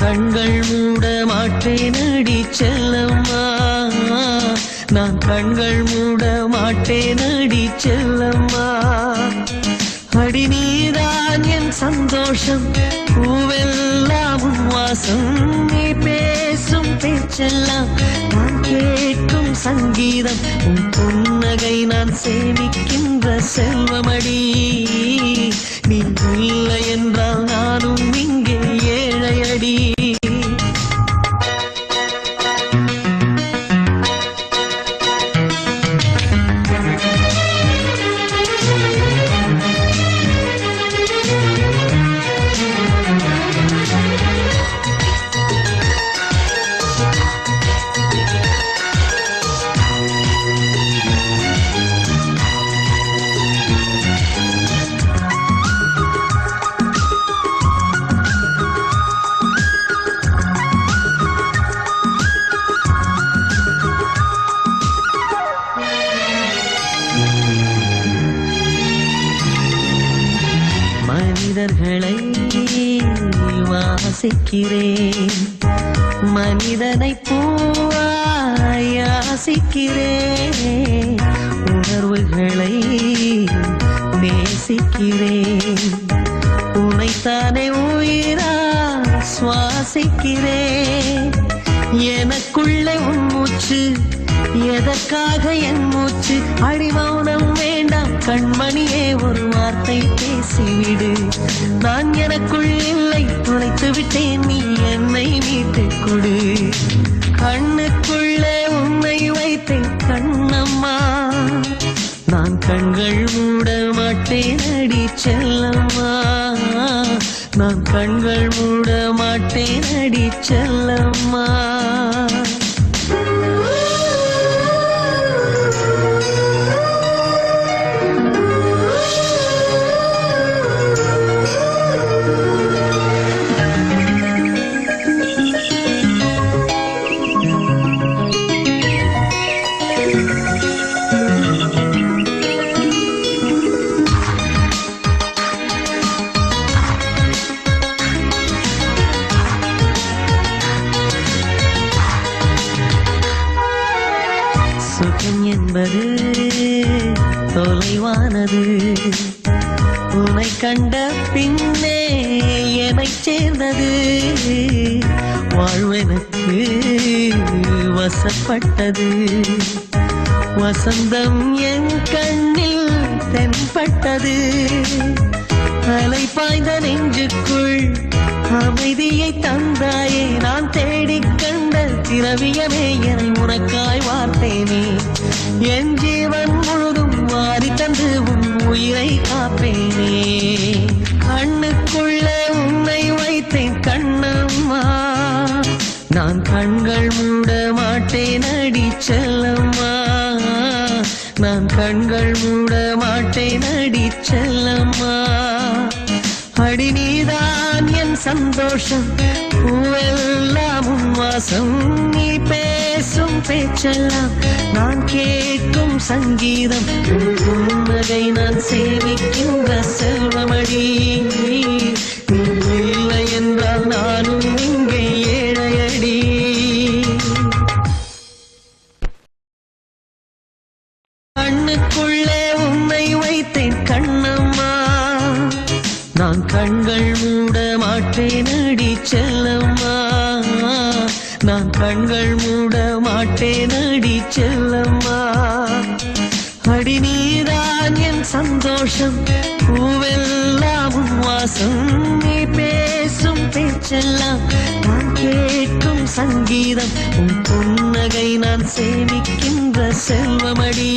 கண்கள் மூட மாட்டேனடி செல்லம்மா, நான் கண்கள் மூட மாட்டேனடி செல்லம்மா. அடி நீதான் என் சந்தோஷம், பூவெல்லாம் உன் வாசம், நீ பேசும் பேச்செல்லாம் நான் கேட்கும் சங்கீதம், உன் புன்னகை நான் சேமிக்கின்ற செல்வமடி. நீ இல்லை என்றால் நானும் இங்கே ஏழையடி. மனிதர்களை வாசிக்கிறேன், மனிதனை பூவாய் யாசிக்கிறேன், உணர்வுகளை நேசிக்கிறேன், உனைத்தானே உயிரா சுவாசிக்கிறேன். எனக்குள்ளே உன் மூச்சு, எதற்காக என் மூச்சு? அடிமௌனம் வேண்டாம் கண்மணியே, ஒரு வார்த்தை பேசிவிடு. நான் எனக்குள் இல்லை துளைத்து விட்டேன், நீ என்னை மீட்டுக் கொடு. கண்ணுக்குள்ளே உன்னை வைத்தேன் கண்ணம்மா, நான் கண்கள் மூட மாட்டேன் அடி செல்லம்மா, நான் கண்கள் மூட மாட்டேன் அடி செல்லம்மா. சுகம் என்பது தொலைவானது, உன்னை கண்ட பின்னே என்னை சேர்ந்தது. வாழ்வெனக்கு வசப்பட்டது, வசந்தம் என் கண்ணில் தென்பட்டது. அலை பாய்ந்த நெஞ்சுக்குள் அமைதியை தந்தாயே, நான் தேடிக் கண்ட திரவியமே என்னை உனக்காய் வார்த்தேனே. என் ஜீவன் முழுதும் வாரி தந்து உன் உயிரை காப்பேனே. கண்ணுக்குள்ளே உன்னை வைத்தேன் கண்ணம்மா, நான் கண்கள் மூட மாட்டேன் அடி செல்லம்மா, நான் கண்கள் மூட மாட்டேன் அடி செல்லம்மா. அடி நீதான் என் சந்தோஷம், பூவெல்லாம் உன் வாசம், நீ பேசும் பேச்செல்லாம் நான் கேட்கும் சங்கீதம், புன்னகை நான் சேமிக்கின்ற செல்வமடி. நீ இல்லை என்றால் நானும் இங்கே ஏழையடி. கண்ணுக்குள்ளே உன்னை வைத்தேன் கண்ணம்மா, நான் கண்கள் மூட மாட்டேன் அடி செல்லம்மா, நான் கண்கள் மூட மாட்டேன் அடி செல்லம்மா. அடி நீதான் என் சந்தோஷம், பூவெல்லாம் உன் வாசம், நீ பேசும் பேச்செல்லாம் நான் கேட்கும் சங்கீதம், உன் புன்னகை நான் சேமிக்கின்ற செல்வமடி.